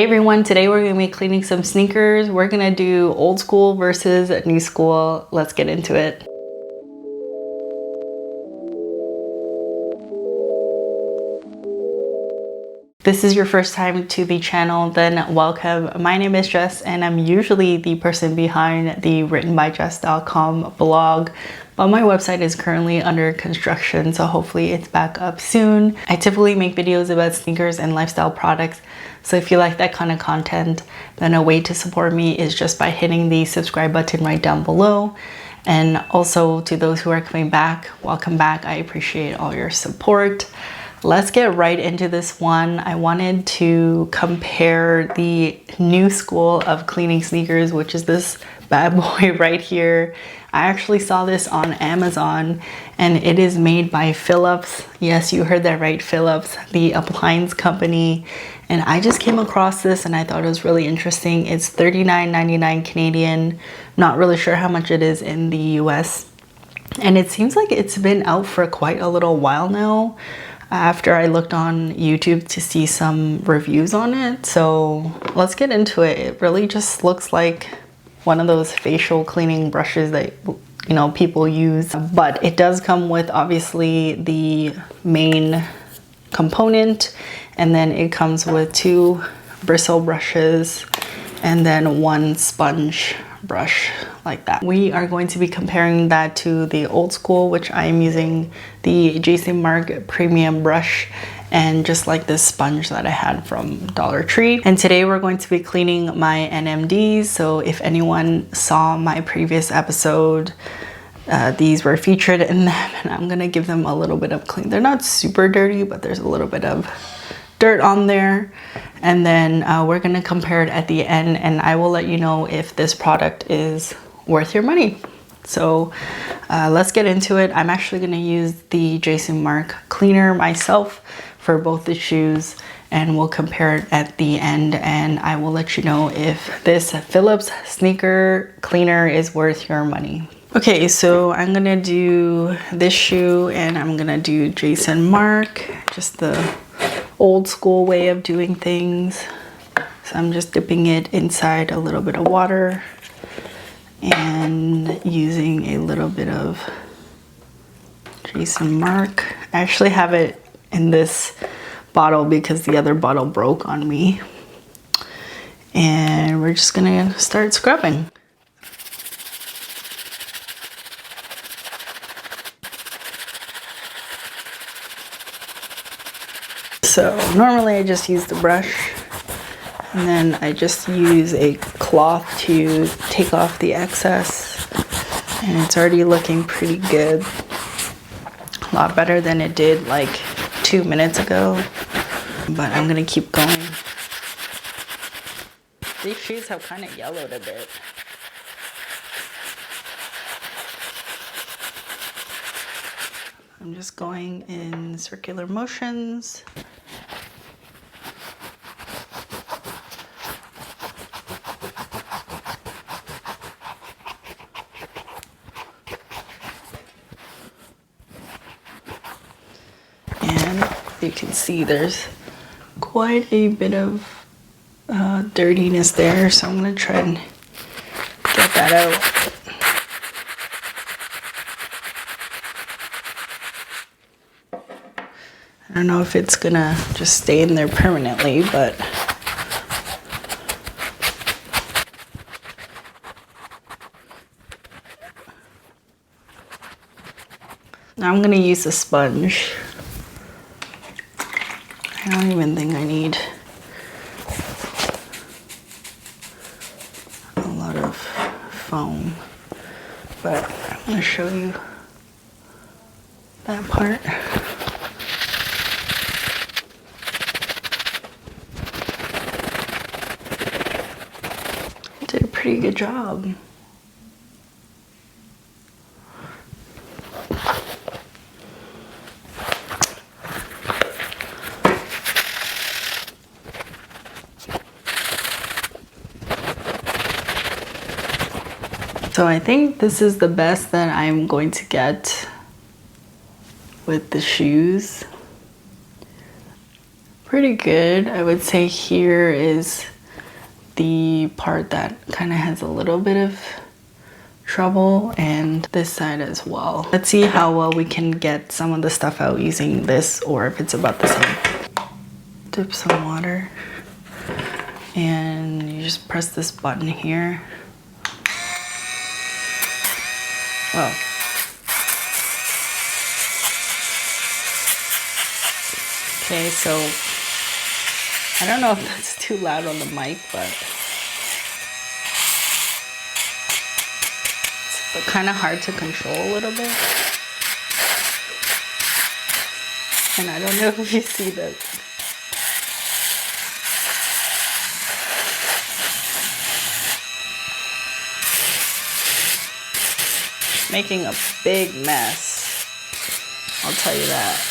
Hey everyone, today we're going to be cleaning some sneakers. We're going to do old school versus new school. Let's get into it. If this is your first time to the channel, then welcome. My name is Jess and I'm usually the person behind the writtenbyjess.com blog, but my website is currently under construction, so hopefully it's back up soon. I typically make videos about sneakers and lifestyle products, so if you like that kind of content, then a way to support me is just by hitting the subscribe button right down below. And also to those who are coming back, welcome back. I appreciate all your support. Let's get right into this one. I wanted to compare the new school of cleaning sneakers, which is this bad boy right here. I actually saw this on Amazon and it is made by Philips. Yes, you heard that right, Philips, the appliance company. And I just came across this and I thought it was really interesting. It's $39.99 Canadian. Not really sure how much it is in the US. And it seems like it's been out for quite a little while now, after I looked on YouTube to see some reviews on it. So let's get into it. It really just looks like one of those facial cleaning brushes that people use, but it does come with obviously the main component, and then it comes with 2 bristle brushes and then 1 sponge brush like that. We are going to be comparing that to the old school, which I am using the Jason Markk premium brush and just like this sponge that I had from Dollar Tree. And today we're going to be cleaning my NMDs. So if anyone saw my previous episode, these were featured in them, and I'm gonna give them a little bit of clean. They're not super dirty, but there's a little bit of dirt on there. And then we're gonna compare it at the end, and I will let you know if this product is worth your money. So let's get into it. I'm actually gonna use the Jason Markk cleaner myself for both the shoes, and we'll compare it at the end, and I will let you know if this Philips sneaker cleaner is worth your money. Okay, so I'm gonna do this shoe and I'm gonna do Jason Markk, just the old school way of doing things. So I'm just dipping it inside a little bit of water and using a little bit of Jason Markk. I actually have it in this bottle because the other bottle broke on me. And we're just gonna start scrubbing. So normally I just use the brush, and then I just use a cloth to take off the excess, and it's already looking pretty good. A lot better than it did like 2 minutes ago, but I'm gonna keep going. These shoes have kind of yellowed a bit. I'm just going in circular motions. And you can see there's quite a bit of dirtiness there, so I'm gonna try and get that out. I don't know if it's gonna just stay in there permanently, but now I'm gonna use a sponge. I don't even think I need a lot of foam, but I'm gonna show you that part. Did a pretty good job. So I think this is the best that I'm going to get with the shoes. Pretty good. I would say here is the part that kind of has a little bit of trouble, and this side as well. Let's see how well we can get some of the stuff out using this, or if it's about the same. Dip some water, and you just press this button here. Oh. Okay, so I don't know if that's too loud on the mic, but it's kind of hard to control a little bit. And I don't know if you see this. Making a big mess, I'll tell you that.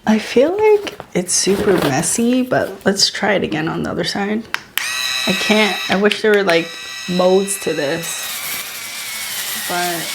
I feel like it's super messy, but let's try it again on the other side. I wish there were like modes to this, but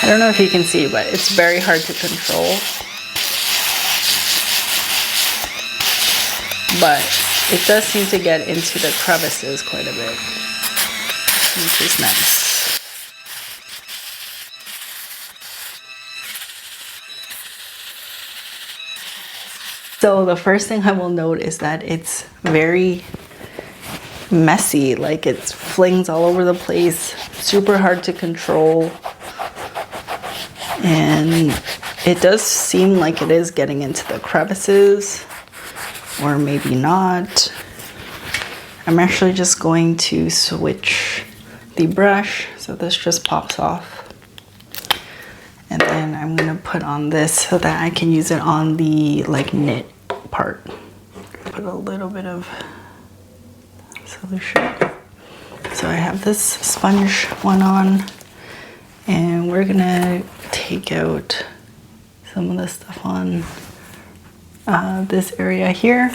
I don't know if you can see, but it's very hard to control. But it does seem to get into the crevices quite a bit, which is nice. So the first thing I will note is that it's very messy, like it flings all over the place, super hard to control. And it does seem like it is getting into the crevices, or maybe not. I'm actually just going to switch the brush so this just pops off. And then I'm gonna put on this so that I can use it on the like knit part. Put a little bit of solution. So I have this sponge one on, and we're gonna take out some of the stuff on this area here.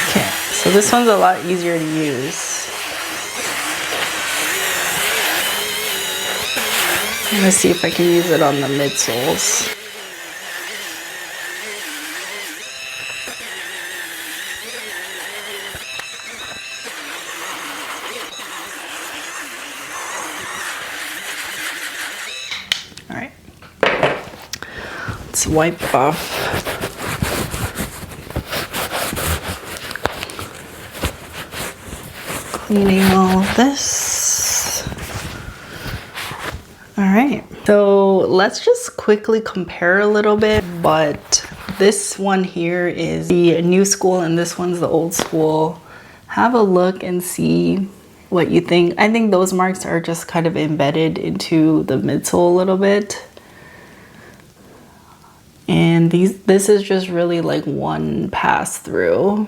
Okay, so this one's a lot easier to use. I'm gonna see if I can use it on the midsoles. Let's wipe off cleaning all of this. All right, so let's just quickly compare a little bit, but this one here is the new school and this one's the old school. Have a look and see what you think. I think those marks are just kind of embedded into the midsole a little bit. And this is just really like one pass through.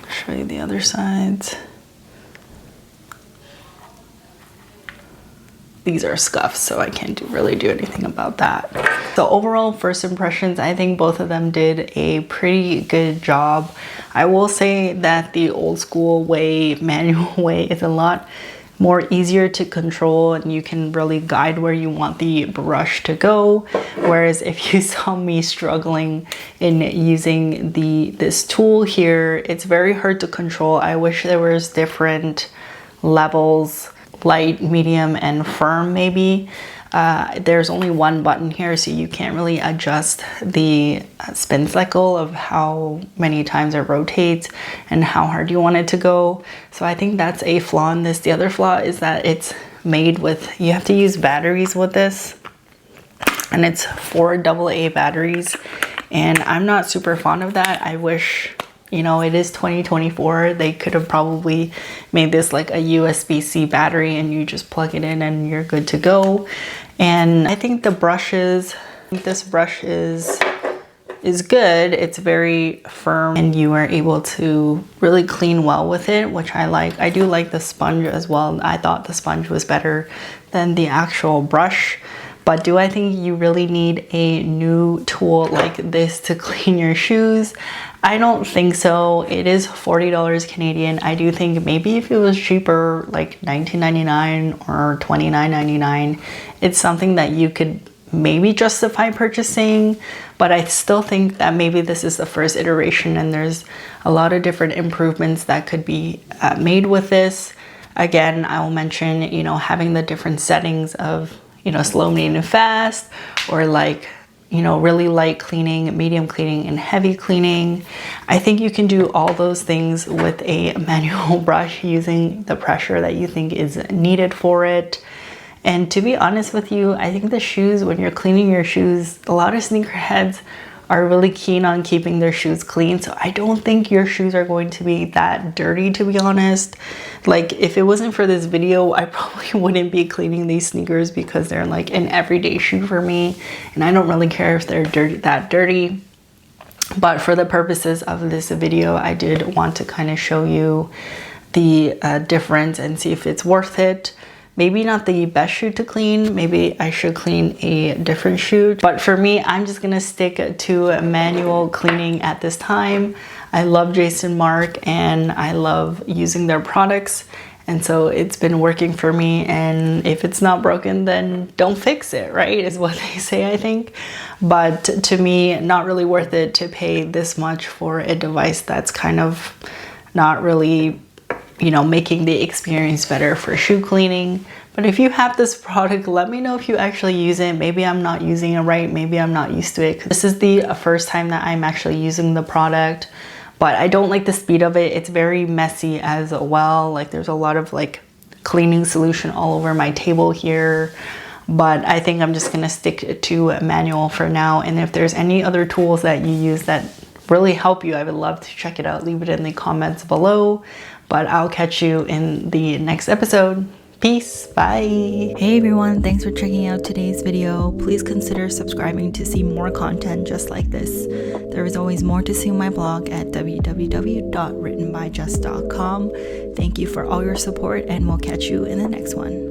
Show you the other sides. These are scuffs, so I can't really do anything about that. So overall, first impressions, I think both of them did a pretty good job. I will say that the old school way, manual way, is a lot more easier to control, and you can really guide where you want the brush to go. Whereas if you saw me struggling in using this tool here, it's very hard to control. I wish there was different levels, light, medium, and firm maybe. There's only one button here, so you can't really adjust the spin cycle of how many times it rotates and how hard you want it to go. So I think that's a flaw in this. The other flaw is that it's made with, you have to use batteries with this, and it's 4 AA batteries, and I'm not super fond of that. I wish, you know, it is 2024. They could have probably made this like a USB-C battery and you just plug it in and you're good to go. And I think the brushes, this brush is is good. It's very firm and you are able to really clean well with it, which I like. I do like the sponge as well. I thought the sponge was better than the actual brush. But do I think you really need a new tool like this to clean your shoes? I don't think so. It is $40 Canadian. I do think maybe if it was cheaper, like $19.99 or $29.99, it's something that you could maybe justify purchasing. But I still think that maybe this is the first iteration and there's a lot of different improvements that could be made with this. Again, I will mention, you know, having the different settings of, you know, slow, medium, and fast, or like, you know, really light cleaning, medium cleaning, and heavy cleaning. I think you can do all those things with a manual brush using the pressure that you think is needed for it. And to be honest with you, I think the shoes, when you're cleaning your shoes, a lot of sneakerheads are really keen on keeping their shoes clean. So I don't think your shoes are going to be that dirty, to be honest. Like, if it wasn't for this video, I probably wouldn't be cleaning these sneakers because they're like an everyday shoe for me. And I don't really care if they're that dirty. But for the purposes of this video, I did want to kind of show you the difference and see if it's worth it. Maybe not the best shoe to clean. Maybe I should clean a different shoe. But for me, I'm just gonna stick to manual cleaning at this time. I love Jason Markk and I love using their products. And so it's been working for me. And if it's not broken, then don't fix it, right? Is what they say, I think. But to me, not really worth it to pay this much for a device that's kind of not really, you know, making the experience better for shoe cleaning. But if you have this product, let me know if you actually use it. Maybe I'm not using it right. Maybe I'm not used to it. This is the first time that I'm actually using the product, but I don't like the speed of it. It's very messy as well. Like, there's a lot of like cleaning solution all over my table here. But I think I'm just gonna stick to manual for now. And if there's any other tools that you use that really help you, I would love to check it out. Leave it in the comments below. But I'll catch you in the next episode. Peace, bye. Hey everyone, thanks for checking out today's video. Please consider subscribing to see more content just like this. There is always more to see on my blog at www.writtenbyjust.com. Thank you for all your support and we'll catch you in the next one.